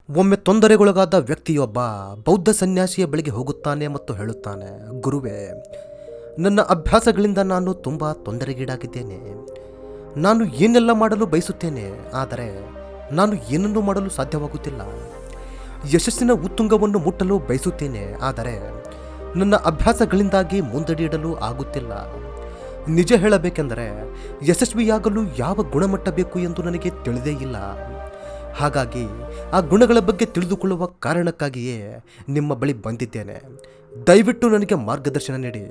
ಒಮ್ಮೆ ತೊಂದರೆಗೊಳಗಾದ ವ್ಯಕ್ತಿಯೊಬ್ಬ ಬೌದ್ಧ ಸನ್ಯಾಸಿಯ ಬಳಿಗೆ ಹೋಗುತ್ತಾನೆ ಮತ್ತು ಹೇಳುತ್ತಾನೆ, ಗುರುವೇ, ನನ್ನ ಅಭ್ಯಾಸಗಳಿಂದ ನಾನು ತುಂಬ ತೊಂದರೆಗೀಡಾಗಿದ್ದೇನೆ. ನಾನು ಏನೆಲ್ಲ ಮಾಡಲು ಬಯಸುತ್ತೇನೆ, ಆದರೆ ನಾನು ಏನನ್ನೂ ಮಾಡಲು ಸಾಧ್ಯವಾಗುತ್ತಿಲ್ಲ. ಯಶಸ್ಸಿನ ಉತ್ತುಂಗವನ್ನು ಮುಟ್ಟಲು ಬಯಸುತ್ತೇನೆ, ಆದರೆ ನನ್ನ ಅಭ್ಯಾಸಗಳಿಂದಾಗಿ ಮುಂದಡಿಯಿಡಲು ಆಗುತ್ತಿಲ್ಲ. ನಿಜ ಹೇಳಬೇಕೆಂದರೆ ಯಶಸ್ವಿಯಾಗಲು ಯಾವ ಗುಣಮಟ್ಟ ಬೇಕು ಎಂದು ನನಗೆ ತಿಳಿದೇ ಇಲ್ಲ. ಹಾಗಾಗಿ ಆ ಗುಣಗಳ ಬಗ್ಗೆ ತಿಳಿದುಕೊಳ್ಳುವ ಕಾರಣಕ್ಕಾಗಿಯೇ ನಿಮ್ಮ ಬಳಿ ಬಂದಿದ್ದೇನೆ. ದಯವಿಟ್ಟು ನನಗೆ ಮಾರ್ಗದರ್ಶನ ನೀಡಿ.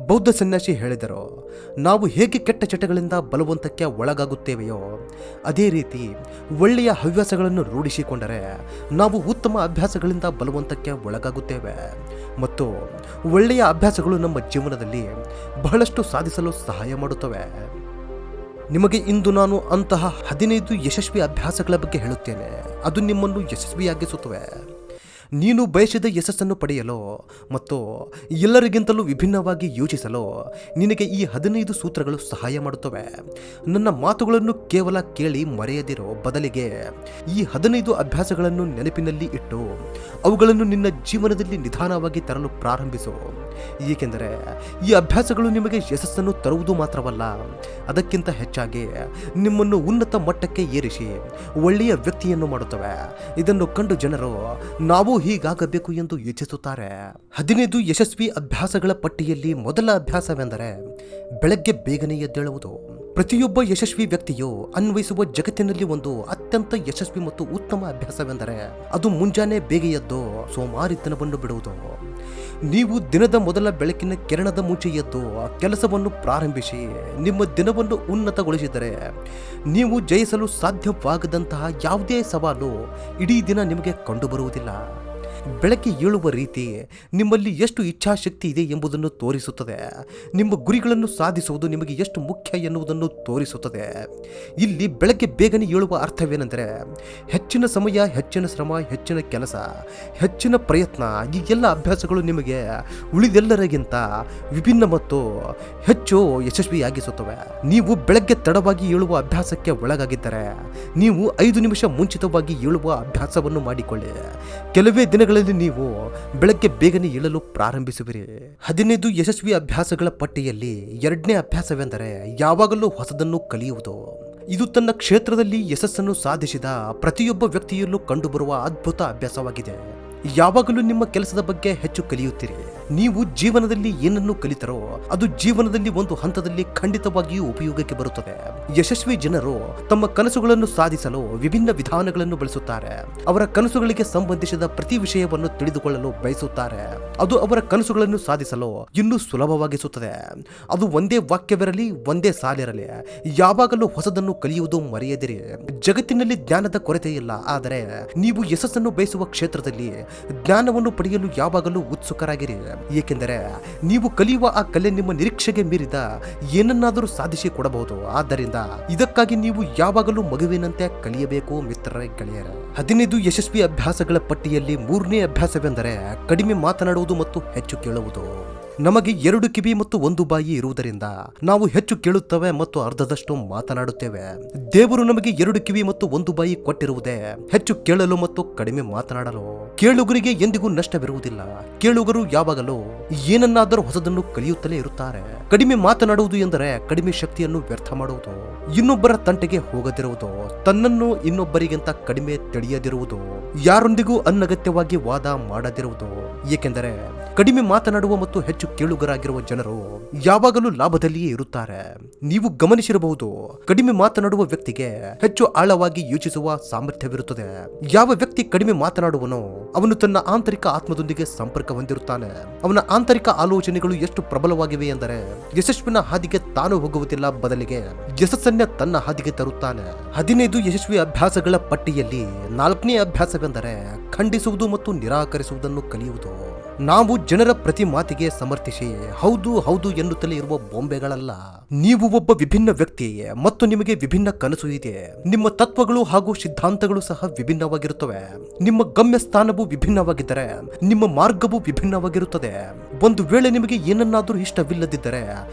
ಬೌದ್ಧ ಸನ್ಯಾಸಿ ಹೇಳಿದರು, ನಾವು ಹೇಗೆ ಕೆಟ್ಟ ಚಟಗಳಿಂದ ಬಲವಂತಕ್ಕೆ ಒಳಗಾಗುತ್ತೇವೆಯೋ ಅದೇ ರೀತಿ ಒಳ್ಳೆಯ ಹವ್ಯಾಸಗಳನ್ನು ರೂಢಿಸಿಕೊಂಡರೆ ನಾವು ಉತ್ತಮ ಅಭ್ಯಾಸಗಳಿಂದ ಬಲವಂತಕ್ಕೆ ಒಳಗಾಗುತ್ತೇವೆ ಮತ್ತು ಒಳ್ಳೆಯ ಅಭ್ಯಾಸಗಳು ನಮ್ಮ ಜೀವನದಲ್ಲಿ ಬಹಳಷ್ಟು ಸಾಧಿಸಲು ಸಹಾಯ ಮಾಡುತ್ತವೆ. ನಿಮಗೆ ಇಂದು ನಾನು ಅಂತಹ 15 ಯಶಸ್ವಿ ಅಭ್ಯಾಸಗಳ ಬಗ್ಗೆ ಹೇಳುತ್ತೇನೆ. ಅದು ನಿಮ್ಮನ್ನು ಯಶಸ್ವಿಯಾಗಿಸುತ್ತವೆ. ನೀನು ಬಯಸಿದ ಯಶಸ್ಸನ್ನು ಪಡೆಯಲು ಮತ್ತು ಎಲ್ಲರಿಗಿಂತಲೂ ವಿಭಿನ್ನವಾಗಿ ಯೋಚಿಸಲು ನಿನಗೆ ಈ 15 ಸೂತ್ರಗಳು ಸಹಾಯ ಮಾಡುತ್ತವೆ. ನನ್ನ ಮಾತುಗಳನ್ನು ಕೇವಲ ಕೇಳಿ ಮರೆಯದಿರೋ, ಬದಲಿಗೆ ಈ 15 ಅಭ್ಯಾಸಗಳನ್ನು ನೆನಪಿನಲ್ಲಿ ಇಟ್ಟು ಅವುಗಳನ್ನು ನಿನ್ನ ಜೀವನದಲ್ಲಿ ನಿಧಾನವಾಗಿ ತರಲು ಪ್ರಾರಂಭಿಸು. ಏಕೆಂದರೆ ಈ ಅಭ್ಯಾಸಗಳು ನಿಮಗೆ ಯಶಸ್ಸನ್ನು ತರುವುದು ಮಾತ್ರವಲ್ಲ, ಅದಕ್ಕಿಂತ ಹೆಚ್ಚಾಗಿ ನಿಮ್ಮನ್ನು ಉನ್ನತ ಮಟ್ಟಕ್ಕೆ ಏರಿಸಿ ಒಳ್ಳೆಯ ವ್ಯಕ್ತಿಯನ್ನು ಮಾಡುತ್ತವೆ. ಇದನ್ನು ಕಂಡು ಜನರು ನಾವು ಹೀಗಾಗಬೇಕು ಎಂದು ಯೋಚಿಸುತ್ತಾರೆ. 15 ಯಶಸ್ವಿ ಅಭ್ಯಾಸಗಳ ಪಟ್ಟಿಯಲ್ಲಿ ಮೊದಲ ಅಭ್ಯಾಸವೆಂದರೆ ಬೆಳಗ್ಗೆ ಬೇಗನೆ ಎದ್ದೇಳುವುದು. ಪ್ರತಿಯೊಬ್ಬ ಯಶಸ್ವಿ ವ್ಯಕ್ತಿಯು ಅನ್ವಯಿಸುವ ಜಗತ್ತಿನಲ್ಲಿ ಒಂದು ಅತ್ಯಂತ ಯಶಸ್ವಿ ಮತ್ತು ಉತ್ತಮ ಅಭ್ಯಾಸವೆಂದರೆ ಅದು ಮುಂಜಾನೆ ಬೇಗ ಎದ್ದು ಸೋಮಾರಿತನವನ್ನು ಬಿಡುವುದು. ನೀವು ದಿನದ ಮೊದಲ ಬೆಳಕಿನ ಕಿರಣದ ಮುಂಚೆ ಎದ್ದು ಕೆಲಸವನ್ನು ಪ್ರಾರಂಭಿಸಿ ನಿಮ್ಮ ದಿನವನ್ನು ಉನ್ನತಗೊಳಿಸಿದರೆ ನೀವು ಜಯಿಸಲು ಸಾಧ್ಯವಾಗದಂತಹ ಯಾವುದೇ ಸವಾಲು ಇಡೀ ದಿನ ನಿಮಗೆ ಕಂಡುಬರುವುದಿಲ್ಲ. ಬೆಳಗ್ಗೆ ಏಳುವ ರೀತಿ ನಿಮ್ಮಲ್ಲಿ ಎಷ್ಟು ಇಚ್ಛಾಶಕ್ತಿ ಇದೆ ಎಂಬುದನ್ನು ತೋರಿಸುತ್ತದೆ. ನಿಮ್ಮ ಗುರಿಗಳನ್ನು ಸಾಧಿಸುವುದು ನಿಮಗೆ ಎಷ್ಟು ಮುಖ್ಯ ಎನ್ನುವುದನ್ನು ತೋರಿಸುತ್ತದೆ. ಇಲ್ಲಿ ಬೆಳಗ್ಗೆ ಬೇಗನೆ ಏಳುವ ಅರ್ಥವೇನೆಂದರೆ ಹೆಚ್ಚಿನ ಸಮಯ, ಹೆಚ್ಚಿನ ಶ್ರಮ, ಹೆಚ್ಚಿನ ಕೆಲಸ, ಹೆಚ್ಚಿನ ಪ್ರಯತ್ನ. ಈ ಎಲ್ಲ ಅಭ್ಯಾಸಗಳು ನಿಮಗೆ ಉಳಿದೆಲ್ಲರಿಗಿಂತ ವಿಭಿನ್ನ ಮತ್ತು ಹೆಚ್ಚು ಯಶಸ್ವಿಯಾಗಿಸುತ್ತವೆ. ನೀವು ಬೆಳಗ್ಗೆ ತಡವಾಗಿ ಏಳುವ ಅಭ್ಯಾಸಕ್ಕೆ ಒಳಗಾಗಿದ್ದರೆ ನೀವು 5 ನಿಮಿಷ ಮುಂಚಿತವಾಗಿ ಏಳುವ ಅಭ್ಯಾಸವನ್ನು ಮಾಡಿಕೊಳ್ಳಿ. ಕೆಲವೇ ದಿನಗಳಲ್ಲಿ ನೀವು ಬೆಳಗ್ಗೆ ಬೇಗನೆ ಏಳಲು ಪ್ರಾರಂಭಿಸುವಿರಿ. 15 ಯಶಸ್ವಿ ಅಭ್ಯಾಸಗಳ ಪಟ್ಟಿಯಲ್ಲಿ 2ನೇ ಅಭ್ಯಾಸವೆಂದರೆ ಯಾವಾಗಲೂ ಹೊಸದನ್ನು ಕಲಿಯುವುದು. ಇದು ತನ್ನ ಕ್ಷೇತ್ರದಲ್ಲಿ ಯಶಸ್ಸನ್ನು ಸಾಧಿಸಿದ ಪ್ರತಿಯೊಬ್ಬ ವ್ಯಕ್ತಿಯಲ್ಲೂ ಕಂಡುಬರುವ ಅದ್ಭುತ ಅಭ್ಯಾಸವಾಗಿದೆ. ಯಾವಾಗಲೂ ನಿಮ್ಮ ಕೆಲಸದ ಬಗ್ಗೆ ಹೆಚ್ಚು ಕಲಿಯುತ್ತೀರಿ. ನೀವು ಜೀವನದಲ್ಲಿ ಏನನ್ನು ಕಲಿತರೋ ಅದು ಜೀವನದಲ್ಲಿ ಒಂದು ಹಂತದಲ್ಲಿ ಖಂಡಿತವಾಗಿಯೂ ಉಪಯೋಗಕ್ಕೆ ಬರುತ್ತದೆ. ಯಶಸ್ವಿ ಜನರು ತಮ್ಮ ಕನಸುಗಳನ್ನು ಸಾಧಿಸಲು ವಿಭಿನ್ನ ವಿಧಾನಗಳನ್ನು ಬಳಸುತ್ತಾರೆ. ಅವರ ಕನಸುಗಳಿಗೆ ಸಂಬಂಧಿಸಿದ ಪ್ರತಿ ವಿಷಯವನ್ನು ತಿಳಿದುಕೊಳ್ಳಲು ಬಯಸುತ್ತಾರೆ. ಅದು ಅವರ ಕನಸುಗಳನ್ನು ಸಾಧಿಸಲು ಇನ್ನೂ ಸುಲಭವಾಗಿಸುತ್ತದೆ. ಅದು ಒಂದೇ ವಾಕ್ಯವಿರಲಿ, ಒಂದೇ ಸಾಲಿರಲಿ, ಯಾವಾಗಲೂ ಹೊಸದನ್ನು ಕಲಿಯುವುದು ಮರೆಯದಿರಿ. ಜಗತ್ತಿನಲ್ಲಿ ಜ್ಞಾನದ ಕೊರತೆ ಇಲ್ಲ, ಆದರೆ ನೀವು ಯಶಸ್ಸನ್ನು ಬಯಸುವ ಕ್ಷೇತ್ರದಲ್ಲಿ ಜ್ಞಾನವನ್ನು ಪಡೆಯಲು ಯಾವಾಗಲೂ ಉತ್ಸುಕರಾಗಿರಿ. ಏಕೆಂದರೆ ನೀವು ಕಲಿಯುವ ಆ ಕಲೆ ನಿಮ್ಮ ನಿರೀಕ್ಷೆಗೆ ಮೀರಿದ ಏನನ್ನಾದರೂ ಸಾಧಿಸಿ ಕೊಡಬಹುದು. ಆದ್ದರಿಂದ ಇದಕ್ಕಾಗಿ ನೀವು ಯಾವಾಗಲೂ ಮಗುವಿನಂತೆ ಕಲಿಯಬೇಕು ಮಿತ್ರರೇ, ಗೆಳೆಯರೇ. 15 ಯಶಸ್ವಿ ಅಭ್ಯಾಸಗಳ ಪಟ್ಟಿಯಲ್ಲಿ 3ನೇ ಅಭ್ಯಾಸವೆಂದರೆ ಕಡಿಮೆ ಮಾತನಾಡುವುದು ಮತ್ತು ಹೆಚ್ಚು ಕೇಳುವುದು. ನಮಗೆ 2 ಕಿವಿ ಮತ್ತು 1 ಬಾಯಿ ಇರುವುದರಿಂದ ನಾವು ಹೆಚ್ಚು ಕೇಳುತ್ತೇವೆ ಮತ್ತು ಅರ್ಧದಷ್ಟು ಮಾತನಾಡುತ್ತೇವೆ. ದೇವರು ನಮಗೆ 2 ಕಿವಿ ಮತ್ತು 1 ಬಾಯಿ ಕೊಟ್ಟಿರುವುದೇ ಹೆಚ್ಚು ಕೇಳಲು ಮತ್ತು ಕಡಿಮೆ ಮಾತನಾಡಲು. ಕೇಳುಗರಿಗೆ ಎಂದಿಗೂ ನಷ್ಟವಿರುವುದಿಲ್ಲ. ಕೇಳುಗರು ಯಾವಾಗಲೂ ಏನನ್ನಾದರೂ ಹೊಸದನ್ನು ಕಲಿಯುತ್ತಲೇ ಇರುತ್ತಾರೆ. ಕಡಿಮೆ ಮಾತನಾಡುವುದು ಎಂದರೆ ಕಡಿಮೆ ಶಕ್ತಿಯನ್ನು ವ್ಯರ್ಥ ಮಾಡುವುದು, ಇನ್ನೊಬ್ಬರ ತಂಟೆಗೆ ಹೋಗದಿರುವುದು, ತನ್ನನ್ನು ಇನ್ನೊಬ್ಬರಿಗಿಂತ ಕಡಿಮೆ ತಿಳಿಯದಿರುವುದು, ಯಾರೊಂದಿಗೂ ಅನಗತ್ಯವಾಗಿ ವಾದ ಮಾಡದಿರುವುದು. ಏಕೆಂದರೆ ಕಡಿಮೆ ಮಾತನಾಡುವ ಮತ್ತು ಹೆಚ್ಚು ಕೇಳುಗರಾಗಿರುವ ಜನರು ಯಾವಾಗಲೂ ಲಾಭದಲ್ಲಿಯೇ ಇರುತ್ತಾರೆ. ನೀವು ಗಮನಿಸಿರಬಹುದು, ಕಡಿಮೆ ಮಾತನಾಡುವ ವ್ಯಕ್ತಿಗೆ ಹೆಚ್ಚು ಆಳವಾಗಿ ಯೋಚಿಸುವ ಸಾಮರ್ಥ್ಯವಿರುತ್ತದೆ. ಯಾವ ವ್ಯಕ್ತಿ ಕಡಿಮೆ ಮಾತನಾಡುವನೋ ಅವನು ತನ್ನ ಆಂತರಿಕ ಆತ್ಮದೊಂದಿಗೆ ಸಂಪರ್ಕ ಹೊಂದಿರುತ್ತಾನೆ. ಅವನ ಆಂತರಿಕ ಆಲೋಚನೆಗಳು ಎಷ್ಟು ಪ್ರಬಲವಾಗಿವೆ ಎಂದರೆ ಯಶಸ್ವಿನ ಹಾದಿಗೆ ತಾನು ಹೋಗುವುದಿಲ್ಲ, ಬದಲಿಗೆ ಯಶಸ್ಸನ್ನೇ ತನ್ನ ಹಾದಿಗೆ ತರುತ್ತಾನೆ. 15 ಯಶಸ್ವಿ ಅಭ್ಯಾಸಗಳ ಪಟ್ಟಿಯಲ್ಲಿ 4ನೇ ಅಭ್ಯಾಸವೆಂದರೆ ಖಂಡಿಸುವುದು ಮತ್ತು ನಿರಾಕರಿಸುವುದನ್ನು ಕಲಿಯುವುದು. ನಾವು ಜನರ ಪ್ರತಿ ಮಾತಿಗೆ ಸಮರ್ಥಿಸಿ ಹೌದು ಹೌದು ಎನ್ನುತ್ತಲೇ ಇರುವ ಬೊಂಬೆಗಳಲ್ಲ. ನೀವು ಒಬ್ಬ ವಿಭಿನ್ನ ವ್ಯಕ್ತಿ ಮತ್ತು ನಿಮಗೆ ವಿಭಿನ್ನ ಕನಸು ಇದೆ. ನಿಮ್ಮ ತತ್ವಗಳು ಹಾಗೂ ಸಿದ್ಧಾಂತಗಳು ಸಹ ವಿಭಿನ್ನವಾಗಿರುತ್ತವೆ. ನಿಮ್ಮ ಗಮ್ಯ ಸ್ಥಾನವು ವಿಭಿನ್ನವಾಗಿದ್ದರೆ ನಿಮ್ಮ ಮಾರ್ಗವು ವಿಭಿನ್ನವಾಗಿರುತ್ತದೆ. ಒಂದು ವೇಳೆ ನಿಮಗೆ ಏನನ್ನಾದರೂ ಇಷ್ಟವಿಲ್ಲದಿದ್ದರೆ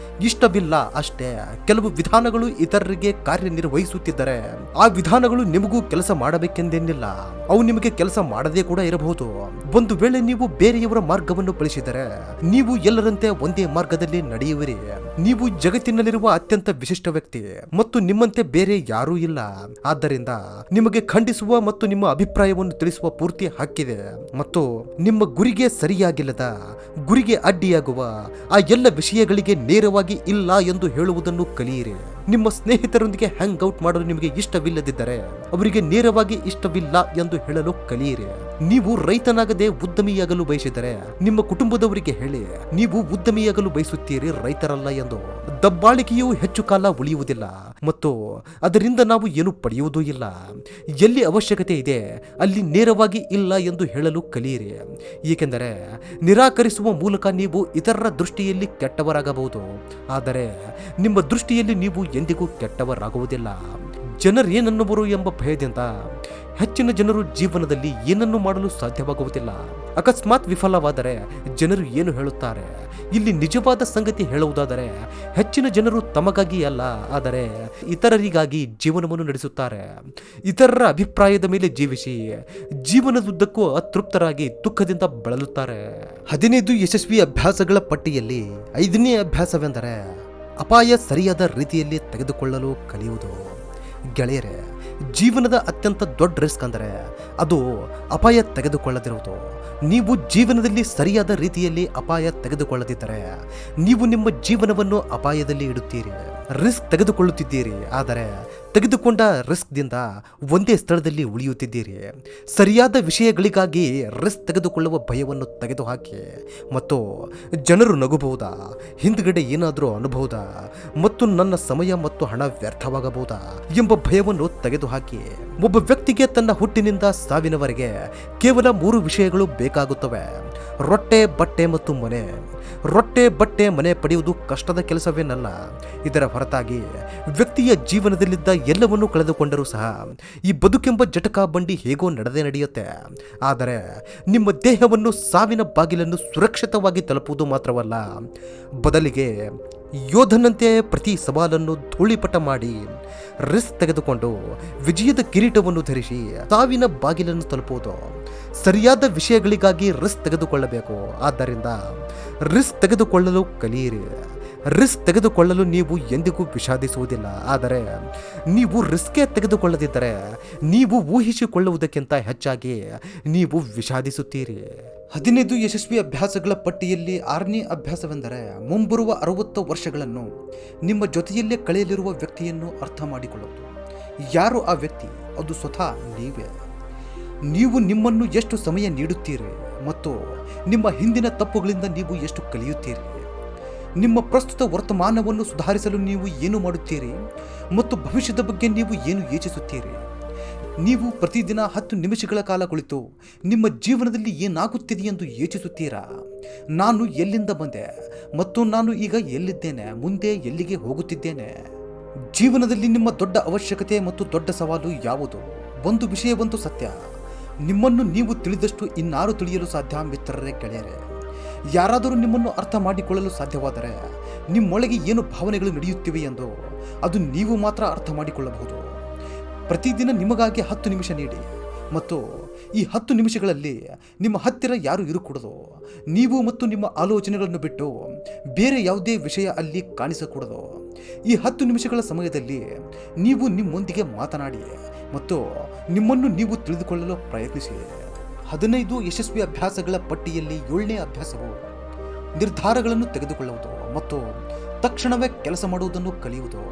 ಇಷ್ಟವಿಲ್ಲ ಅಷ್ಟೇ. ಕೆಲವು ವಿಧಾನಗಳು ಇತರರಿಗೆ ಕಾರ್ಯನಿರ್ವಹಿಸುತ್ತಿದ್ದರೆ ಆ ವಿಧಾನಗಳು ನಿಮಗೂ ಕೆಲಸ ಮಾಡಬೇಕೆಂದೇನಿಲ್ಲ. ಅವು ನಿಮಗೆ ಕೆಲಸ ಮಾಡದೇ ಕೂಡ ಇರಬಹುದು. ಒಂದು ವೇಳೆ ನೀವು ಬೇರೆಯವರ ಮಾರ್ಗವನ್ನು ಬಳಸಿದರೆ ನೀವು ಎಲ್ಲರಂತೆ ಒಂದೇ ಮಾರ್ಗದಲ್ಲಿ ನಡೆಯುವಿರಿ. ನೀವು ಜಗತ್ತಿನಲ್ಲಿರುವ ಅತ್ಯಂತ ವಿಶಿಷ್ಟ ವ್ಯಕ್ತಿ ಮತ್ತು ನಿಮ್ಮಂತೆ ಬೇರೆ ಯಾರೂ ಇಲ್ಲ. ಆದ್ದರಿಂದ ನಿಮಗೆ ಖಂಡಿಸುವ ಮತ್ತು ನಿಮ್ಮ ಅಭಿಪ್ರಾಯವನ್ನು ತಿಳಿಸುವ ಪೂರ್ತಿ ಹಕ್ಕಿದೆ. ಮತ್ತು ನಿಮ್ಮ ಗುರಿಗೆ ಸರಿಯಾಗಿಲ್ಲದ, ಗುರಿಗೆ ಅಡ್ಡಿಯಾಗುವ ಆ ಎಲ್ಲ ವಿಷಯಗಳಿಗೆ ನೇರವಾಗಿ ಇಲ್ಲ ಎಂದು ಹೇಳುವುದನ್ನು ಕಲಿಯಿರಿ. ನಿಮ್ಮ ಸ್ನೇಹಿತರೊಂದಿಗೆ ಹ್ಯಾಂಗ್ ಔಟ್ ಮಾಡಲು ನಿಮಗೆ ಇಷ್ಟವಿಲ್ಲದಿದ್ದರೆ ಅವರಿಗೆ ನೇರವಾಗಿ ಇಷ್ಟವಿಲ್ಲ ಎಂದು ಹೇಳಲು ಕಲಿಯಿರಿ. ನೀವು ರೈತನಾಗದೆ ಉದ್ಯಮಿಯಾಗಲು ಬಯಸಿದರೆ ನಿಮ್ಮ ಕುಟುಂಬದವರಿಗೆ ಹೇಳಿ ನೀವು ಉದ್ಯಮಿಯಾಗಲು ಬಯಸುತ್ತೀರಿ, ರೈತರಲ್ಲ ಎಂದು. ದಬ್ಬಾಳಿಕೆಯು ಹೆಚ್ಚು ಕಾಲ ಉಳಿಯುವುದಿಲ್ಲ ಮತ್ತು ಅದರಿಂದ ನಾವು ಏನು ಪಡೆಯುವುದೂ ಇಲ್ಲ. ಎಲ್ಲಿ ಅವಶ್ಯಕತೆ ಇದೆ ಅಲ್ಲಿ ನೇರವಾಗಿ ಇಲ್ಲ ಎಂದು ಹೇಳಲು ಕಲಿಯಿರಿ. ಏಕೆಂದರೆ ನಿರಾಕರಿಸುವ ಮೂಲಕ ನೀವು ಇತರರ ದೃಷ್ಟಿಯಲ್ಲಿ ಕೆಟ್ಟವರಾಗಬಹುದು, ಆದರೆ ನಿಮ್ಮ ದೃಷ್ಟಿಯಲ್ಲಿ ನೀವು ಎಂದಿಗೂ ಕೆಟ್ಟವರಾಗುವುದಿಲ್ಲ. ಜನರೇನನ್ನುವರು ಎಂಬ ಭಯದಿಂದ ಹೆಚ್ಚಿನ ಜನರು ಜೀವನದಲ್ಲಿ ಏನನ್ನು ಮಾಡಲು ಸಾಧ್ಯವಾಗುವುದಿಲ್ಲ. ಅಕಸ್ಮಾತ್ ವಿಫಲವಾದರೆ ಜನರು ಏನು ಹೇಳುತ್ತಾರೆ? ಇಲ್ಲಿ ನಿಜವಾದ ಸಂಗತಿ ಹೇಳುವುದಾದರೆ ಹೆಚ್ಚಿನ ಜನರು ತಮಗಾಗಿ ಅಲ್ಲ, ಆದರೆ ಇತರರಿಗಾಗಿ ಜೀವನವನ್ನು ನಡೆಸುತ್ತಾರೆ. ಇತರರ ಅಭಿಪ್ರಾಯದ ಮೇಲೆ ಜೀವಿಸಿ ಜೀವನದುದ್ದಕ್ಕೂ ಅತೃಪ್ತರಾಗಿ ದುಃಖದಿಂದ ಬಳಲುತ್ತಾರೆ. 15 ಯಶಸ್ವಿ ಅಭ್ಯಾಸಗಳ ಪಟ್ಟಿಯಲ್ಲಿ 5ನೇ ಅಭ್ಯಾಸವೆಂದರೆ ಅಪಾಯ ಸರಿಯಾದ ರೀತಿಯಲ್ಲಿ ತೆಗೆದುಕೊಳ್ಳಲು ಕಲಿಯುವುದು. ಗೆಳೆಯರೇ, ಜೀವನದ ಅತ್ಯಂತ ದೊಡ್ಡ ರಿಸ್ಕ್ ಅಂದರೆ ಅದು ಅಪಾಯ ತೆಗೆದುಕೊಳ್ಳದಿರುವುದು. ನೀವು ಜೀವನದಲ್ಲಿ ಸರಿಯಾದ ರೀತಿಯಲ್ಲಿ ಅಪಾಯ ತೆಗೆದುಕೊಳ್ಳದಿದ್ದರೆ ನೀವು ನಿಮ್ಮ ಜೀವನವನ್ನು ಅಪಾಯದಲ್ಲಿ ಇಡುತ್ತೀರಿ. ರಿಸ್ಕ್ ತೆಗೆದುಕೊಳ್ಳುತ್ತಿದ್ದೀರಿ, ಆದರೆ ತೆಗೆದುಕೊಂಡ ರಿಸ್ಕ್ದಿಂದ ಒಂದೇ ಸ್ಥಳದಲ್ಲಿ ಉಳಿಯುತ್ತಿದ್ದೀರಿ. ಸರಿಯಾದ ವಿಷಯಗಳಿಗಾಗಿ ರಿಸ್ಕ್ ತೆಗೆದುಕೊಳ್ಳುವ ಭಯವನ್ನು ತೆಗೆದುಹಾಕಿ. ಮತ್ತು ಜನರು ನಗಬಹುದಾ, ಹಿಂದ್ಗಡೆ ಏನಾದರೂ ಅನ್ನಬಹುದಾ ಮತ್ತು ನನ್ನ ಸಮಯ ಮತ್ತು ಹಣ ವ್ಯರ್ಥವಾಗಬಹುದಾ ಎಂಬ ಭಯವನ್ನು ತೆಗೆದುಹಾಕಿ. ಒಬ್ಬ ವ್ಯಕ್ತಿಗೆ ತನ್ನ ಹುಟ್ಟಿನಿಂದ ಸಾವಿನವರೆಗೆ ಕೇವಲ 3 ವಿಷಯಗಳು ಬೇಕಾಗುತ್ತವೆ: ರೊಟ್ಟೆ, ಬಟ್ಟೆ ಮತ್ತು ಮನೆ. ರೊಟ್ಟೆ, ಬಟ್ಟೆ, ಮನೆ ಪಡೆಯುವುದು ಕಷ್ಟದ ಕೆಲಸವೇನಲ್ಲ. ಇದರ ಹೊರತಾಗಿ ವ್ಯಕ್ತಿಯ ಜೀವನದಲ್ಲಿದ್ದ ಎಲ್ಲವನ್ನೂ ಕಳೆದುಕೊಂಡರೂ ಸಹ ಈ ಬದುಕೆಂಬ ಜಟಕಾ ಬಂಡಿ ಹೇಗೋ ನಡೆಯುತ್ತೆ. ಆದರೆ ನಿಮ್ಮ ದೇಹವನ್ನು ಸಾವಿನ ಬಾಗಿಲನ್ನು ಸುರಕ್ಷಿತವಾಗಿ ತಲುಪುವುದು ಮಾತ್ರವಲ್ಲ, ಬದಲಿಗೆ ಯೋಧನಂತೆ ಪ್ರತಿ ಸವಾಲನ್ನು ಧೂಳಿಪಟ ಮಾಡಿ ರಿಸ್ಕ್ ತೆಗೆದುಕೊಂಡು ವಿಜಯದ ಕಿರೀಟವನ್ನು ಧರಿಸಿ ಸಾವಿನ ಬಾಗಿಲನ್ನು ತಲುಪುವುದು. ಸರಿಯಾದ ವಿಷಯಗಳಿಗಾಗಿ ರಿಸ್ಕ್ ತೆಗೆದುಕೊಳ್ಳಬೇಕು. ಆದ್ದರಿಂದ ರಿಸ್ಕ್ ತೆಗೆದುಕೊಳ್ಳಲು ಕಲಿಯಿರಿ. ರಿಸ್ಕ್ ತೆಗೆದುಕೊಳ್ಳಲು ನೀವು ಎಂದಿಗೂ ವಿಷಾದಿಸುವುದಿಲ್ಲ, ಆದರೆ ನೀವು ರಿಸ್ಕೇ ತೆಗೆದುಕೊಳ್ಳದಿದ್ದರೆ ನೀವು ಊಹಿಸಿಕೊಳ್ಳುವುದಕ್ಕಿಂತ ಹೆಚ್ಚಾಗಿ ನೀವು ವಿಷಾದಿಸುತ್ತೀರಿ. 15 ಯಶಸ್ವಿ ಅಭ್ಯಾಸಗಳ ಪಟ್ಟಿಯಲ್ಲಿ 6ನೇ ಅಭ್ಯಾಸವೆಂದರೆ ಮುಂಬರುವ 60 ವರ್ಷಗಳನ್ನು ನಿಮ್ಮ ಜೊತೆಯಲ್ಲೇ ಕಳೆಯಲಿರುವ ವ್ಯಕ್ತಿಯನ್ನು ಅರ್ಥ ಮಾಡಿಕೊಳ್ಳುವುದು. ಯಾರು ಆ ವ್ಯಕ್ತಿ? ಅದು ಸ್ವತಃ ನೀವೇ. ನೀವು ನಿಮ್ಮನ್ನು ಎಷ್ಟು ಸಮಯ ನೀಡುತ್ತೀರಿ ಮತ್ತು ನಿಮ್ಮ ಹಿಂದಿನ ತಪ್ಪುಗಳಿಂದ ನೀವು ಎಷ್ಟು ಕಲಿಯುತ್ತೀರಿ? ನಿಮ್ಮ ಪ್ರಸ್ತುತ ವರ್ತಮಾನವನ್ನು ಸುಧಾರಿಸಲು ನೀವು ಏನು ಮಾಡುತ್ತೀರಿ ಮತ್ತು ಭವಿಷ್ಯದ ಬಗ್ಗೆ ನೀವು ಏನು ಯೋಚಿಸುತ್ತೀರಿ? ನೀವು ಪ್ರತಿದಿನ 10 ನಿಮಿಷಗಳ ಕಾಲ ಕುಳಿತು ನಿಮ್ಮ ಜೀವನದಲ್ಲಿ ಏನಾಗುತ್ತಿದೆ ಎಂದು ಯೋಚಿಸುತ್ತೀರಾ? ನಾನು ಎಲ್ಲಿಂದ ಬಂದೆ ಮತ್ತು ನಾನು ಈಗ ಎಲ್ಲಿದ್ದೇನೆ, ಮುಂದೆ ಎಲ್ಲಿಗೆ ಹೋಗುತ್ತಿದ್ದೇನೆ? ಜೀವನದಲ್ಲಿ ನಿಮ್ಮ ದೊಡ್ಡ ಅವಶ್ಯಕತೆ ಮತ್ತು ದೊಡ್ಡ ಸವಾಲು ಯಾವುದು? ಒಂದು ವಿಷಯವಂತೂ ಸತ್ಯ, ನಿಮ್ಮನ್ನು ನೀವು ತಿಳಿದಷ್ಟು ಇನ್ನಾರು ತಿಳಿಯಲು ಸಾಧ್ಯ ಮಿತ್ರರೇ, ಗೆಳೆಯರೇ. ಯಾರಾದರೂ ನಿಮ್ಮನ್ನು ಅರ್ಥ ಮಾಡಿಕೊಳ್ಳಲು ಸಾಧ್ಯವಾದರೆ ನಿಮ್ಮೊಳಗೆ ಏನು ಭಾವನೆಗಳು ನಡೆಯುತ್ತಿವೆ ಎಂದು ಅದು ನೀವು ಮಾತ್ರ ಅರ್ಥ ಮಾಡಿಕೊಳ್ಳಬಹುದು. ಪ್ರತಿದಿನ ನಿಮಗಾಗಿ 10 ನಿಮಿಷ ನೀಡಿ ಮತ್ತು ಈ 10 ನಿಮಿಷಗಳಲ್ಲಿ ನಿಮ್ಮ ಹತ್ತಿರ ಯಾರು ಇರಕೂಡದು. ನೀವು ಮತ್ತು ನಿಮ್ಮ ಆಲೋಚನೆಗಳನ್ನು ಬಿಟ್ಟು ಬೇರೆ ಯಾವುದೇ ವಿಷಯ ಅಲ್ಲಿ ಕಾಣಿಸಕೂಡದು. ಈ 10 ನಿಮಿಷಗಳ ಸಮಯದಲ್ಲಿ ನೀವು ನಿಮ್ಮೊಂದಿಗೆ ಮಾತನಾಡಿ ಮತ್ತು ನಿಮ್ಮನ್ನು ನೀವು ತಿಳಿದುಕೊಳ್ಳಲು ಪ್ರಯತ್ನಿಸಿ. 15 ಯಶಸ್ವಿ ಅಭ್ಯಾಸಗಳ ಪಟ್ಟಿಯಲ್ಲಿ 7ನೇ ಅಭ್ಯಾಸವು ನಿರ್ಧಾರಗಳನ್ನು ತೆಗೆದುಕೊಳ್ಳುವುದು ಮತ್ತು ತಕ್ಷಣವೇ ಕೆಲಸ ಮಾಡುವುದನ್ನು ಕಲಿಯುವುದು.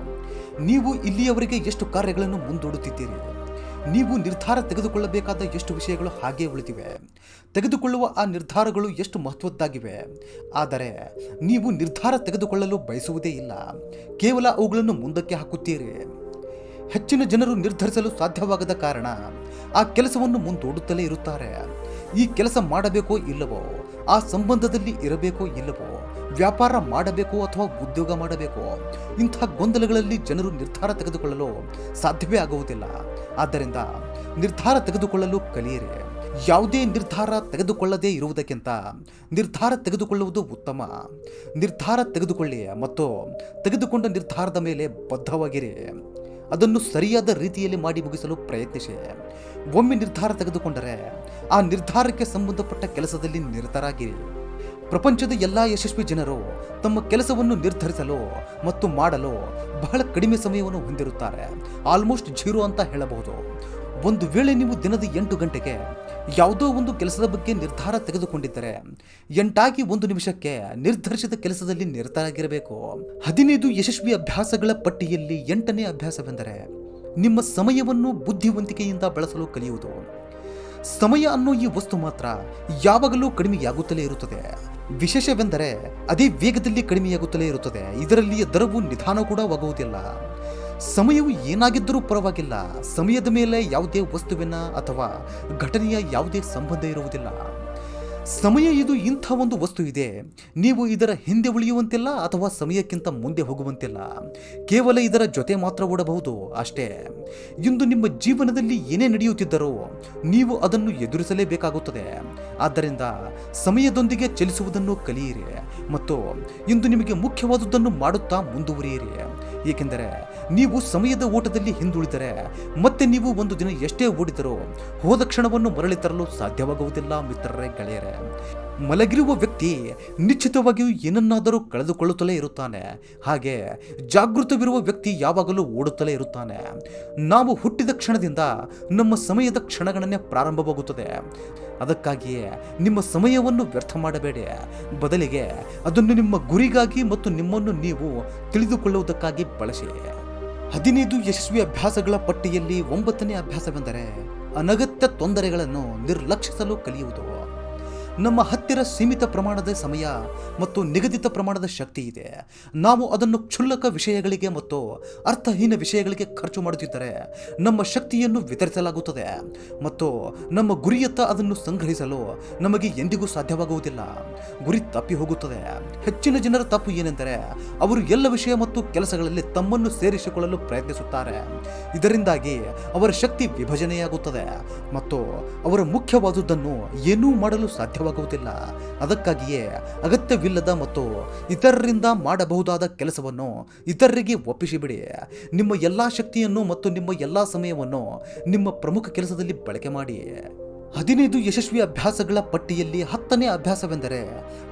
ನೀವು ಇಲ್ಲಿಯವರೆಗೆ ಎಷ್ಟು ಕಾರ್ಯಗಳನ್ನು ಮುಂದೂಡುತ್ತಿದ್ದೀರಿ? ನೀವು ನಿರ್ಧಾರ ತೆಗೆದುಕೊಳ್ಳಬೇಕಾದ ಎಷ್ಟು ವಿಷಯಗಳು ಹಾಗೇ ಉಳಿದಿವೆ? ತೆಗೆದುಕೊಳ್ಳುವ ಆ ನಿರ್ಧಾರಗಳು ಎಷ್ಟು ಮಹತ್ವದ್ದಾಗಿವೆ? ಆದರೆ ನೀವು ನಿರ್ಧಾರ ತೆಗೆದುಕೊಳ್ಳಲು ಬಯಸುವುದೇ ಇಲ್ಲ, ಕೇವಲ ಅವುಗಳನ್ನು ಮುಂದಕ್ಕೆ ಹಾಕುತ್ತೀರಿ. ಹೆಚ್ಚಿನ ಜನರು ನಿರ್ಧರಿಸಲು ಸಾಧ್ಯವಾಗದ ಕಾರಣ ಆ ಕೆಲಸವನ್ನು ಮುಂದೂಡುತ್ತಲೇ ಇರುತ್ತಾರೆ. ಈ ಕೆಲಸ ಮಾಡಬೇಕೋ ಇಲ್ಲವೋ, ಆ ಸಂಬಂಧದಲ್ಲಿ ಇರಬೇಕೋ ಇಲ್ಲವೋ, ವ್ಯಾಪಾರ ಮಾಡಬೇಕೋ ಅಥವಾ ಉದ್ಯೋಗ ಮಾಡಬೇಕೋ, ಇಂಥ ಗೊಂದಲಗಳಲ್ಲಿ ಜನರು ನಿರ್ಧಾರ ತೆಗೆದುಕೊಳ್ಳಲು ಸಾಧ್ಯವೇ ಆಗುವುದಿಲ್ಲ. ಆದ್ದರಿಂದ ನಿರ್ಧಾರ ತೆಗೆದುಕೊಳ್ಳಲು ಕಲಿಯಿರಿ. ಯಾವುದೇ ನಿರ್ಧಾರ ತೆಗೆದುಕೊಳ್ಳದೇ ಇರುವುದಕ್ಕಿಂತ ನಿರ್ಧಾರ ತೆಗೆದುಕೊಳ್ಳುವುದು ಉತ್ತಮ. ನಿರ್ಧಾರ ತೆಗೆದುಕೊಳ್ಳಿ ಮತ್ತು ತೆಗೆದುಕೊಂಡ ನಿರ್ಧಾರದ ಮೇಲೆ ಬದ್ಧವಾಗಿರಿ. ಅದನ್ನು ಸರಿಯಾದ ರೀತಿಯಲ್ಲಿ ಮಾಡಿ ಮುಗಿಸಲು ಪ್ರಯತ್ನಿಸಿ. ಒಮ್ಮೆ ನಿರ್ಧಾರ ತೆಗೆದುಕೊಂಡರೆ ಆ ನಿರ್ಧಾರಕ್ಕೆ ಸಂಬಂಧಪಟ್ಟ ಕೆಲಸದಲ್ಲಿ ನಿರತರಾಗಿರಿ. ಪ್ರಪಂಚದ ಎಲ್ಲ ಯಶಸ್ವಿ ಜನರು ತಮ್ಮ ಕೆಲಸವನ್ನು ನಿರ್ಧರಿಸಲು ಮತ್ತು ಮಾಡಲು ಬಹಳ ಕಡಿಮೆ ಸಮಯವನ್ನು ಹೊಂದಿರುತ್ತಾರೆ. ಆಲ್ಮೋಸ್ಟ್ 0 ಅಂತ ಹೇಳಬಹುದು. ಒಂದು ವೇಳೆ ನೀವು ದಿನದ 8 ಗಂಟೆಗೆ ಯಾವುದೋ ಒಂದು ಕೆಲಸದ ಬಗ್ಗೆ ನಿರ್ಧಾರ ತೆಗೆದುಕೊಂಡಿದ್ದರೆ 1 ನಿಮಿಷಕ್ಕೆ ನಿರ್ಧರಿಸಿದ ಕೆಲಸದಲ್ಲಿ ನಿರತರಾಗಿರಬೇಕು. 15 ಯಶಸ್ವಿ ಅಭ್ಯಾಸಗಳ ಪಟ್ಟಿಯಲ್ಲಿ 8ನೇ ಅಭ್ಯಾಸವೆಂದರೆ ನಿಮ್ಮ ಸಮಯವನ್ನು ಬುದ್ಧಿವಂತಿಕೆಯಿಂದ ಬಳಸಲು ಕಲಿಯುವುದು. ಸಮಯ ಅನ್ನೋ ಈ ವಸ್ತು ಮಾತ್ರ ಯಾವಾಗಲೂ ಕಡಿಮೆಯಾಗುತ್ತಲೇ ಇರುತ್ತದೆ. ವಿಶೇಷವೆಂದರೆ ಅದೇ ವೇಗದಲ್ಲಿ ಕಡಿಮೆಯಾಗುತ್ತಲೇ ಇರುತ್ತದೆ. ಇದರಲ್ಲಿ ದರವು ನಿಧಾನ ಕೂಡ ಆಗುವುದಿಲ್ಲ. ಸಮಯವು ಏನಾಗಿದ್ದರೂ ಪರವಾಗಿಲ್ಲ, ಸಮಯದ ಮೇಲೆ ಯಾವುದೇ ವಸ್ತುವಿನ ಅಥವಾ ಘಟನೆಯ ಯಾವುದೇ ಸಂಬಂಧ ಇರುವುದಿಲ್ಲ. ಸಮಯ ಇದು ಇಂಥ ಒಂದು ವಸ್ತು ಇದೆ. ನೀವು ಇದರ ಹಿಂದೆ ಉಳಿಯುವಂತಿಲ್ಲ ಅಥವಾ ಸಮಯಕ್ಕಿಂತ ಮುಂದೆ ಹೋಗುವಂತಿಲ್ಲ. ಕೇವಲ ಇದರ ಜೊತೆ ಮಾತ್ರ ಓಡಬಹುದು ಅಷ್ಟೇ. ಇಂದು ನಿಮ್ಮ ಜೀವನದಲ್ಲಿ ಏನೇ ನಡೆಯುತ್ತಿದ್ದರೂ ನೀವು ಅದನ್ನು ಎದುರಿಸಲೇಬೇಕಾಗುತ್ತದೆ. ಆದ್ದರಿಂದ ಸಮಯದೊಂದಿಗೆ ಚಲಿಸುವುದನ್ನು ಕಲಿಯಿರಿ ಮತ್ತು ಇಂದು ನಿಮಗೆ ಮುಖ್ಯವಾದುದನ್ನು ಮಾಡುತ್ತಾ ಮುಂದುವರಿಯಿರಿ. ಏಕೆಂದರೆ ನೀವು ಸಮಯದ ಓಟದಲ್ಲಿ ಹಿಂದುಳಿದರೆ ಮತ್ತೆ ನೀವು ಒಂದು ದಿನ ಎಷ್ಟೇ ಓಡಿದರೂ ಹೋದ ಕ್ಷಣವನ್ನು ಮರಳಿ ತರಲು ಸಾಧ್ಯವಾಗುವುದಿಲ್ಲ. ಮಿತ್ರರೇ, ಗೆಳೆಯರೇ, ಮಲಗಿರುವ ವ್ಯಕ್ತಿ ನಿಶ್ಚಿತವಾಗಿಯೂ ಏನನ್ನಾದರೂ ಕಳೆದುಕೊಳ್ಳುತ್ತಲೇ ಇರುತ್ತಾನೆ. ಹಾಗೆ ಜಾಗೃತವಿರುವ ವ್ಯಕ್ತಿ ಯಾವಾಗಲೂ ಓಡುತ್ತಲೇ ಇರುತ್ತಾನೆ. ನಾವು ಹುಟ್ಟಿದ ಕ್ಷಣದಿಂದ ನಮ್ಮ ಸಮಯದ ಕ್ಷಣಗಣನೆ ಪ್ರಾರಂಭವಾಗುತ್ತದೆ. ಅದಕ್ಕಾಗಿಯೇ ನಿಮ್ಮ ಸಮಯವನ್ನು ವ್ಯರ್ಥ ಮಾಡಬೇಡಿ. ಬದಲಿಗೆ ಅದನ್ನು ನಿಮ್ಮ ಗುರಿಗಾಗಿ ಮತ್ತು ನಿಮ್ಮನ್ನು ನೀವು ತಿಳಿದುಕೊಳ್ಳುವುದಕ್ಕಾಗಿ ಬಳಸಿ. 15 ಯಶಸ್ವಿ ಅಭ್ಯಾಸಗಳ ಪಟ್ಟಿಯಲ್ಲಿ 9ನೇ ಅಭ್ಯಾಸವೆಂದರೆ ಅನಗತ್ಯ ತೊಂದರೆಗಳನ್ನು ನಿರ್ಲಕ್ಷಿಸಲು ಕಲಿಯುವುದು. ನಮ್ಮ ಹತ್ತಿರ ಸೀಮಿತ ಪ್ರಮಾಣದ ಸಮಯ ಮತ್ತು ನಿಗದಿತ ಪ್ರಮಾಣದ ಶಕ್ತಿ ಇದೆ. ನಾವು ಅದನ್ನು ಕ್ಷುಲ್ಲಕ ವಿಷಯಗಳಿಗೆ ಮತ್ತು ಅರ್ಥಹೀನ ವಿಷಯಗಳಿಗೆ ಖರ್ಚು ಮಾಡುತ್ತಿದ್ದರೆ ನಮ್ಮ ಶಕ್ತಿಯನ್ನು ವಿತರಿಸಲಾಗುತ್ತದೆ ಮತ್ತು ನಮ್ಮ ಗುರಿಯತ್ತ ಅದನ್ನು ಸಂಗ್ರಹಿಸಲು ನಮಗೆ ಎಂದಿಗೂ ಸಾಧ್ಯವಾಗುವುದಿಲ್ಲ. ಗುರಿ ತಪ್ಪಿ ಹೋಗುತ್ತದೆ. ಹೆಚ್ಚಿನ ಜನರ ತಪ್ಪು ಏನೆಂದರೆ ಅವರು ಎಲ್ಲ ವಿಷಯ ಮತ್ತು ಕೆಲಸಗಳಲ್ಲಿ ತಮ್ಮನ್ನು ಸೇರಿಸಿಕೊಳ್ಳಲು ಪ್ರಯತ್ನಿಸುತ್ತಾರೆ. ಇದರಿಂದಾಗಿ ಅವರ ಶಕ್ತಿ ವಿಭಜನೆಯಾಗುತ್ತದೆ ಮತ್ತು ಅವರ ಮುಖ್ಯವಾದುದನ್ನು ಏನೂ ಮಾಡಲು ಸಾಧ್ಯವಾಗುವುದಿಲ್ಲ. ಅದಕ್ಕಾಗಿಯೇ ಅಗತ್ಯವಿಲ್ಲದ ಮತ್ತು ಇತರರಿಂದ ಮಾಡಬಹುದಾದ ಕೆಲಸವನ್ನು ಇತರರಿಗೆ ಒಪ್ಪಿಸಿಬಿಡಿ. ನಿಮ್ಮ ಎಲ್ಲಾ ಶಕ್ತಿಯನ್ನು ಮತ್ತು ನಿಮ್ಮ ಎಲ್ಲಾ ಸಮಯವನ್ನು ನಿಮ್ಮ ಪ್ರಮುಖ ಕೆಲಸದಲ್ಲಿ ಬಳಕೆ ಮಾಡಿ. 15 ಯಶಸ್ವಿ ಅಭ್ಯಾಸಗಳ ಪಟ್ಟಿಯಲ್ಲಿ 10ನೇ ಅಭ್ಯಾಸವೆಂದರೆ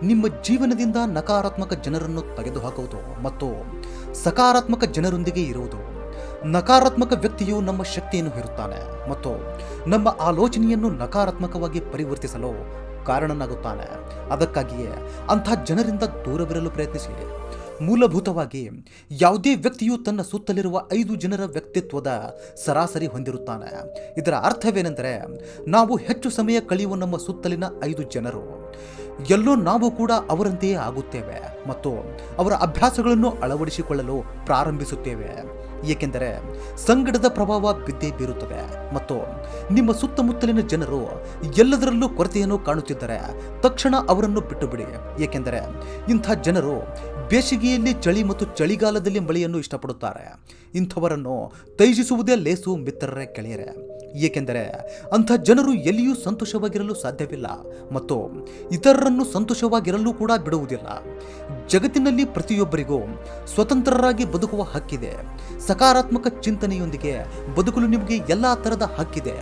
ನಿಮ್ಮ ಜೀವನದಿಂದ ನಕಾರಾತ್ಮಕ ಜನರನ್ನು ತೆಗೆದುಹಾಕುವುದು ಮತ್ತು ಸಕಾರಾತ್ಮಕ ಜನರೊಂದಿಗೆ ಇರುವುದು. ನಕಾರಾತ್ಮಕ ವ್ಯಕ್ತಿಯು ನಮ್ಮ ಶಕ್ತಿಯನ್ನು ಹೇರುತ್ತಾನೆ ಮತ್ತು ನಮ್ಮ ಆಲೋಚನೆಯನ್ನು ನಕಾರಾತ್ಮಕವಾಗಿ ಪರಿವರ್ತಿಸಲು ಕಾರಣನಾಗುತ್ತಾನೆ. ಅದಕ್ಕಾಗಿಯೇ ಅಂಥ ಜನರಿಂದ ದೂರವಿರಲು ಪ್ರಯತ್ನಿಸಿ. ಮೂಲಭೂತವಾಗಿ ಯಾವುದೇ ವ್ಯಕ್ತಿಯು ತನ್ನ ಸುತ್ತಲಿರುವ 5 ಜನರ ವ್ಯಕ್ತಿತ್ವದ ಸರಾಸರಿ ಹೊಂದಿರುತ್ತಾನೆ. ಇದರ ಅರ್ಥವೇನೆಂದರೆ ನಾವು ಹೆಚ್ಚು ಸಮಯ ಕಳೆಯುವ ನಮ್ಮ ಸುತ್ತಲಿನ 5 ಜನರು ಎಲ್ಲೋ ನಾವು ಕೂಡ ಅವರಂತೆಯೇ ಆಗುತ್ತೇವೆ ಮತ್ತು ಅವರ ಅಭ್ಯಾಸಗಳನ್ನು ಅಳವಡಿಸಿಕೊಳ್ಳಲು ಪ್ರಾರಂಭಿಸುತ್ತೇವೆ. ಏಕೆಂದರೆ ಸಂಗಡದ ಪ್ರಭಾವ ಬಿದ್ದೇ ಬೀರುತ್ತದೆ ಮತ್ತು ನಿಮ್ಮ ಸುತ್ತಮುತ್ತಲಿನ ಜನರು ಎಲ್ಲದರಲ್ಲೂ ಕೊರತೆಯನ್ನು ಕಾಣುತ್ತಿದ್ದರೆ ತಕ್ಷಣ ಅವರನ್ನು ಬಿಟ್ಟು ಬಿಡಿ. ಏಕೆಂದರೆ ಇಂಥ ಜನರು ಬೇಸಿಗೆಯಲ್ಲಿ ಚಳಿ ಮತ್ತು ಚಳಿಗಾಲದಲ್ಲಿ ಮಳೆಯನ್ನು ಇಷ್ಟಪಡುತ್ತಾರೆ. ಇಂಥವರನ್ನು ತ್ಯಜಿಸುವುದೇ ಲೇಸು ಮಿತ್ರರೇ, ಗೆಳೆಯರೇ. ಏಕೆಂದರೆ ಅಂಥ ಜನರು ಎಲ್ಲಿಯೂ ಸಂತೋಷವಾಗಿರಲು ಸಾಧ್ಯವಿಲ್ಲ ಮತ್ತು ಇತರರನ್ನು ಸಂತೋಷವಾಗಿರಲು ಕೂಡ ಬಿಡುವುದಿಲ್ಲ. ಜಗತ್ತಿನಲ್ಲಿ ಪ್ರತಿಯೊಬ್ಬರಿಗೂ ಸ್ವತಂತ್ರರಾಗಿ ಬದುಕುವ ಹಕ್ಕಿದೆ. ಸಕಾರಾತ್ಮಕ ಚಿಂತನೆಯೊಂದಿಗೆ ಬದುಕಲು ನಿಮಗೆ ಎಲ್ಲ ತರಹದ ಹಕ್ಕಿದೆ.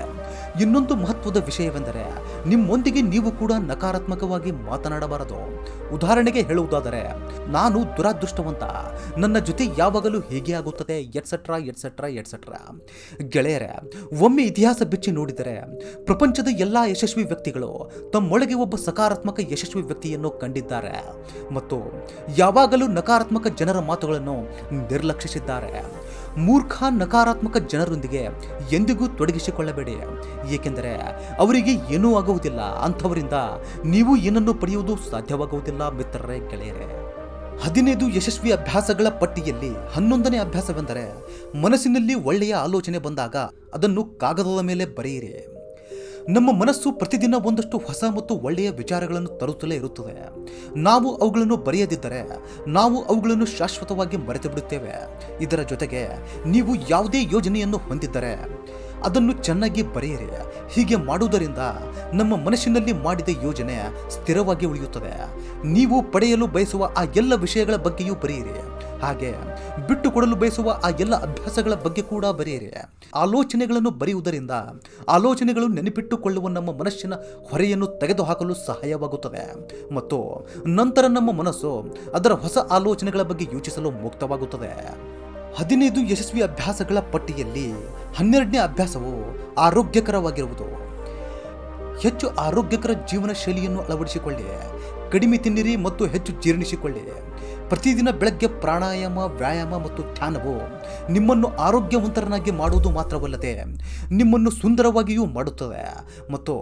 ಇನ್ನೊಂದು ಮಹತ್ವದ ವಿಷಯವೆಂದರೆ ನಿಮ್ಮೊಂದಿಗೆ ನೀವು ಕೂಡ ನಕಾರಾತ್ಮಕವಾಗಿ ಮಾತನಾಡಬಾರದು. ಉದಾಹರಣೆಗೆ ಹೇಳುವುದಾದರೆ, ನಾನು ದುರಾದೃಷ್ಟವಂತ, ನನ್ನ ಜೊತೆ ಯಾವಾಗಲೂ ಹೀಗೆ ಆಗುತ್ತದೆ, ಎಟ್ಸೆಟ್ರಾ ಎಟ್ಸೆಟ್ರಾ ಎಟ್ಸೆಟ್ರಾ. ಗೆಳೆಯರೇ, ಒಮ್ಮೆ ಇತಿಹಾಸ ಬಿಚ್ಚಿ ನೋಡಿದರೆ ಪ್ರಪಂಚದ ಎಲ್ಲ ಯಶಸ್ವಿ ವ್ಯಕ್ತಿಗಳು ತಮ್ಮೊಳಗೆ ಒಬ್ಬ ಸಕಾರಾತ್ಮಕ ಯಶಸ್ವಿ ವ್ಯಕ್ತಿಯನ್ನು ಕಂಡಿದ್ದಾರೆ ಮತ್ತು ಯಾವಾಗಲೂ ನಕಾರಾತ್ಮಕ ಜನರ ಮಾತುಗಳನ್ನು ನಿರ್ಲಕ್ಷಿಸಿದ್ದಾರೆ. ಮೂರ್ಖ ನಕಾರಾತ್ಮಕ ಜನರೊಂದಿಗೆ ಎಂದಿಗೂ ತೊಡಗಿಸಿಕೊಳ್ಳಬೇಡಿ. ಏಕೆಂದರೆ ಅವರಿಗೆ ಏನೂ ಆಗುವುದಿಲ್ಲ. ಅಂಥವರಿಂದ ನೀವು ಏನನ್ನು ಪಡೆಯುವುದು ಸಾಧ್ಯವಾಗುವುದಿಲ್ಲ ಮಿತ್ರರೇ, ಗೆಳೆಯರೇ. 15 ಯಶಸ್ವಿ ಅಭ್ಯಾಸಗಳ ಪಟ್ಟಿಯಲ್ಲಿ 11ನೇ ಅಭ್ಯಾಸವೆಂದರೆ ಮನಸ್ಸಿನಲ್ಲಿ ಒಳ್ಳೆಯ ಆಲೋಚನೆ ಬಂದಾಗ ಅದನ್ನು ಕಾಗದದ ಮೇಲೆ ಬರೆಯಿರಿ. ನಮ್ಮ ಮನಸ್ಸು ಪ್ರತಿದಿನ ಒಂದಷ್ಟು ಹೊಸ ಮತ್ತು ಒಳ್ಳೆಯ ವಿಚಾರಗಳನ್ನು ತರುತ್ತಲೇ ಇರುತ್ತದೆ. ನಾವು ಅವುಗಳನ್ನು ಬರೆಯದಿದ್ದರೆ ನಾವು ಅವುಗಳನ್ನು ಶಾಶ್ವತವಾಗಿ ಮರೆತು ಬಿಡುತ್ತೇವೆ. ಇದರ ಜೊತೆಗೆ ನೀವು ಯಾವುದೇ ಯೋಜನೆಯನ್ನು ಹೊಂದಿದ್ದರೆ ಅದನ್ನು ಚೆನ್ನಾಗಿ ಬರೆಯಿರಿ. ಹೀಗೆ ಮಾಡುವುದರಿಂದ ನಮ್ಮ ಮನಸ್ಸಿನಲ್ಲಿ ಮಾಡಿದ ಯೋಜನೆ ಸ್ಥಿರವಾಗಿ ಉಳಿಯುತ್ತದೆ. ನೀವು ಪಡೆಯಲು ಬಯಸುವ ಆ ಎಲ್ಲ ವಿಷಯಗಳ ಬಗ್ಗೆಯೂ ಬರೆಯಿರಿ. ಹಾಗೆ ಬಿಟ್ಟುಕೊಡಲು ಬಯಸುವ ಆ ಎಲ್ಲ ಅಭ್ಯಾಸಗಳ ಬಗ್ಗೆ ಕೂಡ ಬರೆಯಿರಿ. ಆಲೋಚನೆಗಳನ್ನು ಬರೆಯುವುದರಿಂದ ಆಲೋಚನೆಗಳು ನೆನಪಿಟ್ಟುಕೊಳ್ಳುವ ನಮ್ಮ ಮನಸ್ಸಿನ ಹೊರೆಯನ್ನು ತೆಗೆದುಹಾಕಲು ಸಹಾಯವಾಗುತ್ತದೆ ಮತ್ತು ನಂತರ ನಮ್ಮ ಮನಸ್ಸು ಅದರ ಹೊಸ ಆಲೋಚನೆಗಳ ಬಗ್ಗೆ ಯೋಚಿಸಲು ಮುಕ್ತವಾಗುತ್ತದೆ. 15 ಯಶಸ್ವಿ ಅಭ್ಯಾಸಗಳ ಪಟ್ಟಿಯಲ್ಲಿ 12ನೇ ಅಭ್ಯಾಸವು ಆರೋಗ್ಯಕರವಾಗಿರುವುದು. ಹೆಚ್ಚು ಆರೋಗ್ಯಕರ ಜೀವನ ಶೈಲಿಯನ್ನು ಅಳವಡಿಸಿಕೊಳ್ಳಿ. ಕಡಿಮೆ ತಿನ್ನಿರಿ ಮತ್ತು ಹೆಚ್ಚು ಜೀರ್ಣಿಸಿಕೊಳ್ಳಿ. ಪ್ರತಿದಿನ ಬೆಳಗ್ಗೆ ಪ್ರಾಣಾಯಾಮ, ವ್ಯಾಯಾಮ ಮತ್ತು ಧ್ಯಾನವು ನಿಮ್ಮನ್ನು ಆರೋಗ್ಯವಂತರನ್ನಾಗಿ ಮಾಡುವುದು ಮಾತ್ರವಲ್ಲದೆ ನಿಮ್ಮನ್ನು ಸುಂದರವಾಗಿಯೂ ಮಾಡುತ್ತದೆ ಮತ್ತು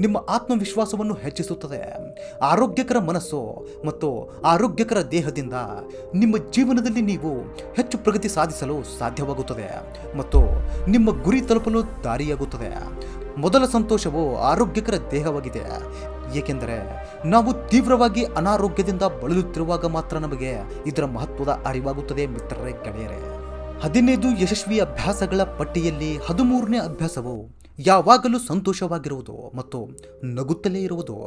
ನಿಮ್ಮ ಆತ್ಮವಿಶ್ವಾಸವನ್ನು ಹೆಚ್ಚಿಸುತ್ತದೆ. ಆರೋಗ್ಯಕರ ಮನಸ್ಸು ಮತ್ತು ಆರೋಗ್ಯಕರ ದೇಹದಿಂದ ನಿಮ್ಮ ಜೀವನದಲ್ಲಿ ನೀವು ಹೆಚ್ಚು ಪ್ರಗತಿ ಸಾಧಿಸಲು ಸಾಧ್ಯವಾಗುತ್ತದೆ ಮತ್ತು ನಿಮ್ಮ ಗುರಿ ತಲುಪಲು ದಾರಿಯಾಗುತ್ತದೆ. ಮೊದಲ ಸಂತೋಷವು ಆರೋಗ್ಯಕರ ದೇಹವಾಗಿದೆ, ಏಕೆಂದರೆ ನಾವು ತೀವ್ರವಾಗಿ ಅನಾರೋಗ್ಯದಿಂದ ಬಳಲುತ್ತಿರುವಾಗ ಮಾತ್ರ ನಮಗೆ ಇದರ ಮಹತ್ವದ ಅರಿವಾಗುತ್ತದೆ. ಮಿತ್ರರೇ, ಗೆಳೆಯರೇ, 15 ಯಶಸ್ವಿ ಅಭ್ಯಾಸಗಳ ಪಟ್ಟಿಯಲ್ಲಿ 13ನೇ ಅಭ್ಯಾಸವು ಯಾವಾಗಲೂ ಸಂತೋಷವಾಗಿರುವುದು ಮತ್ತು ನಗುತ್ತಲೇ ಇರುವುದು.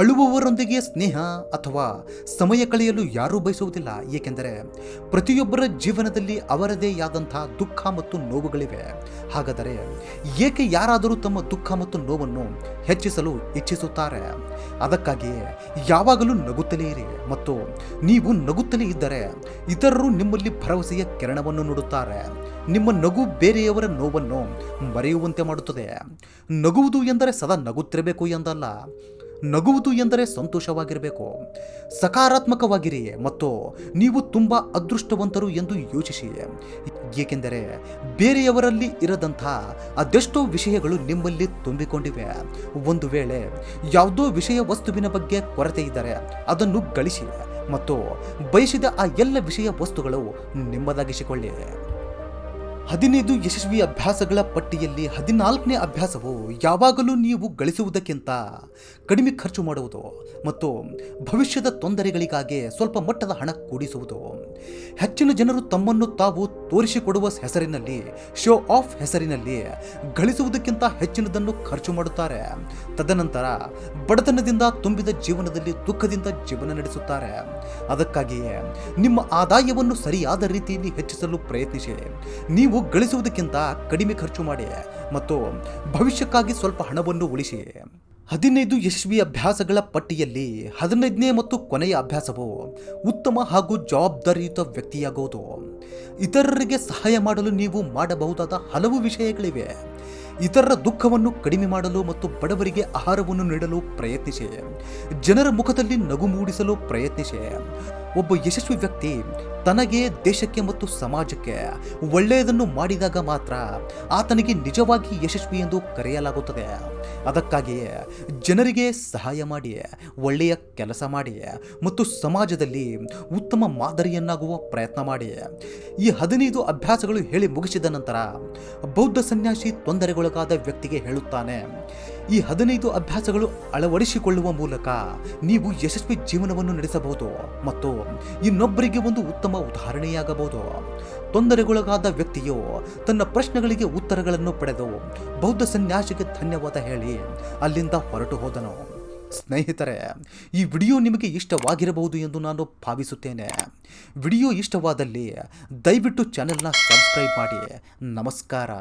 ಅಳುವವರೊಂದಿಗೆ ಸ್ನೇಹ ಅಥವಾ ಸಮಯ ಕಳೆಯಲು ಯಾರೂ ಬಯಸುವುದಿಲ್ಲ, ಏಕೆಂದರೆ ಪ್ರತಿಯೊಬ್ಬರ ಜೀವನದಲ್ಲಿ ಅವರದೇ ಆದಂತಹ ದುಃಖ ಮತ್ತು ನೋವುಗಳಿವೆ. ಹಾಗಾದರೆ ಏಕೆ ಯಾರಾದರೂ ತಮ್ಮ ದುಃಖ ಮತ್ತು ನೋವನ್ನು ಹೆಚ್ಚಿಸಲು ಇಚ್ಛಿಸುತ್ತಾರೆ? ಅದಕ್ಕಾಗಿಯೇ ಯಾವಾಗಲೂ ನಗುತ್ತಲೇ ಇರಿ ಮತ್ತು ನೀವು ನಗುತ್ತಲೇ ಇದ್ದರೆ ಇತರರು ನಿಮ್ಮಲ್ಲಿ ಭರವಸೆಯ ಕಿರಣವನ್ನು ನೋಡುತ್ತಾರೆ. ನಿಮ್ಮ ನಗು ಬೇರೆಯವರ ನೋವನ್ನು ಮರೆಯುವಂತೆ ಮಾಡುತ್ತದೆ. ನಗುವುದು ಎಂದರೆ ಸದಾ ನಗುತ್ತಿರಬೇಕು ಎಂದಲ್ಲ, ನಗುವುದು ಎಂದರೆ ಸಂತೋಷವಾಗಿರಬೇಕು. ಸಕಾರಾತ್ಮಕವಾಗಿರಿ ಮತ್ತು ನೀವು ತುಂಬ ಅದೃಷ್ಟವಂತರು ಎಂದು ಯೋಚಿಸಿ, ಏಕೆಂದರೆ ಬೇರೆಯವರಲ್ಲಿ ಇರದಂಥ ಅದೆಷ್ಟೋ ವಿಷಯಗಳು ನಿಮ್ಮಲ್ಲಿ ತುಂಬಿಕೊಂಡಿವೆ. ಒಂದು ವೇಳೆ ಯಾವುದೋ ವಿಷಯ ವಸ್ತುವಿನ ಬಗ್ಗೆ ಕೊರತೆ ಇದ್ದರೆ ಅದನ್ನು ಗಳಿಸಿ ಮತ್ತು ಬಯಸಿದ ಆ ಎಲ್ಲ ವಿಷಯ ವಸ್ತುಗಳು ನಿಮ್ಮದಾಗಿಸಿಕೊಳ್ಳಿ. 15 ಯಶಸ್ವಿ ಅಭ್ಯಾಸಗಳ ಪಟ್ಟಿಯಲ್ಲಿ 14ನೇ ಅಭ್ಯಾಸವು ಯಾವಾಗಲೂ ನೀವು ಗಳಿಸುವುದಕ್ಕಿಂತ ಕಡಿಮೆ ಖರ್ಚು ಮಾಡುವುದು ಮತ್ತು ಭವಿಷ್ಯದ ತೊಂದರೆಗಳಿಗಾಗಿ ಸ್ವಲ್ಪ ಮಟ್ಟದ ಹಣ ಕೂಡಿಸುವುದು. ಹೆಚ್ಚಿನ ಜನರು ತಮ್ಮನ್ನು ತಾವು ತೋರಿಸಿಕೊಡುವ ಹೆಸರಿನಲ್ಲಿ, ಶೋ ಆಫ್ ಹೆಸರಿನಲ್ಲಿ ಗಳಿಸುವುದಕ್ಕಿಂತ ಹೆಚ್ಚಿನದನ್ನು ಖರ್ಚು ಮಾಡುತ್ತಾರೆ. ತದನಂತರ ಬಡತನದಿಂದ ತುಂಬಿದ ಜೀವನದಲ್ಲಿ ದುಃಖದಿಂದ ಜೀವನ ನಡೆಸುತ್ತಾರೆ. ಅದಕ್ಕಾಗಿಯೇ ನಿಮ್ಮ ಆದಾಯವನ್ನು ಸರಿಯಾದ ರೀತಿಯಲ್ಲಿ ಹೆಚ್ಚಿಸಲು ಪ್ರಯತ್ನಿಸಿ. ನೀವು ಗಳಿಸುವುದಕ್ಕಿಂತ ಕಡಿಮೆ ಖರ್ಚು ಮಾಡಿ ಮತ್ತು ಭವಿಷ್ಯಕ್ಕಾಗಿ ಸ್ವಲ್ಪ ಹಣವನ್ನು ಉಳಿಸಿ. 15 ಯಶಸ್ವಿ ಅಭ್ಯಾಸಗಳ ಪಟ್ಟಿಯಲ್ಲಿ 15ನೇ ಮತ್ತು ಕೊನೆಯ ಅಭ್ಯಾಸವು ಉತ್ತಮ ಹಾಗೂ ಜವಾಬ್ದಾರಿಯುತ ವ್ಯಕ್ತಿಯಾಗುವುದು. ಇತರರಿಗೆ ಸಹಾಯ ಮಾಡಲು ನೀವು ಮಾಡಬಹುದಾದ ಹಲವು ವಿಷಯಗಳಿವೆ. ಇತರರ ದುಃಖವನ್ನು ಕಡಿಮೆ ಮಾಡಲು ಮತ್ತು ಬಡವರಿಗೆ ಆಹಾರವನ್ನು ನೀಡಲು ಪ್ರಯತ್ನಿಸಿ. ಜನರ ಮುಖದಲ್ಲಿ ನಗು ಮೂಡಿಸಲು ಪ್ರಯತ್ನಿಸಿ. ಒಬ್ಬ ಯಶಸ್ವಿ ವ್ಯಕ್ತಿ ತನಗೆ, ದೇಶಕ್ಕೆ ಮತ್ತು ಸಮಾಜಕ್ಕೆ ಒಳ್ಳೆಯದನ್ನು ಮಾಡಿದಾಗ ಮಾತ್ರ ಆತನಿಗೆ ನಿಜವಾಗಿ ಯಶಸ್ವಿ ಎಂದು ಕರೆಯಲಾಗುತ್ತದೆ. ಅದಕ್ಕಾಗಿಯೇ ಜನರಿಗೆ ಸಹಾಯ ಮಾಡಿ, ಒಳ್ಳೆಯ ಕೆಲಸ ಮಾಡಿ ಮತ್ತು ಸಮಾಜದಲ್ಲಿ ಉತ್ತಮ ಮಾದರಿಯನ್ನಾಗುವ ಪ್ರಯತ್ನ ಮಾಡಿ. ಈ 15 ಅಭ್ಯಾಸಗಳು ಹೇಳಿ ಮುಗಿಸಿದ ನಂತರ ಬೌದ್ಧ ಸನ್ಯಾಸಿ ತೊಂದರೆಗೊಳಗಾದ ವ್ಯಕ್ತಿಗೆ ಹೇಳುತ್ತಾನೆ, ಈ 15 ಅಭ್ಯಾಸಗಳು ಅಳವಡಿಸಿಕೊಳ್ಳುವ ಮೂಲಕ ನೀವು ಯಶಸ್ವಿ ಜೀವನವನ್ನು ನಡೆಸಬಹುದು ಮತ್ತು ಇನ್ನೊಬ್ಬರಿಗೆ ಒಂದು ಉತ್ತಮ ಉದಾಹರಣೆಯಾಗಬಹುದು. ತೊಂದರೆಗೊಳಗಾದ ವ್ಯಕ್ತಿಯು ತನ್ನ ಪ್ರಶ್ನೆಗಳಿಗೆ ಉತ್ತರಗಳನ್ನು ಪಡೆದು ಬೌದ್ಧ ಸನ್ಯಾಸಿಗೆ ಧನ್ಯವಾದ ಹೇಳಿ ಅಲ್ಲಿಂದ ಹೊರಟು ಹೋದನು. ಸ್ನೇಹಿತರೆ, ಈ ವಿಡಿಯೋ ನಿಮಗೆ ಇಷ್ಟವಾಗಿರಬಹುದು ಎಂದು ನಾನು ಭಾವಿಸುತ್ತೇನೆ. ವಿಡಿಯೋ ಇಷ್ಟವಾದಲ್ಲಿ ದಯವಿಟ್ಟು ಚಾನೆಲ್ನ ಸಬ್ಸ್ಕ್ರೈಬ್ ಮಾಡಿ. ನಮಸ್ಕಾರ.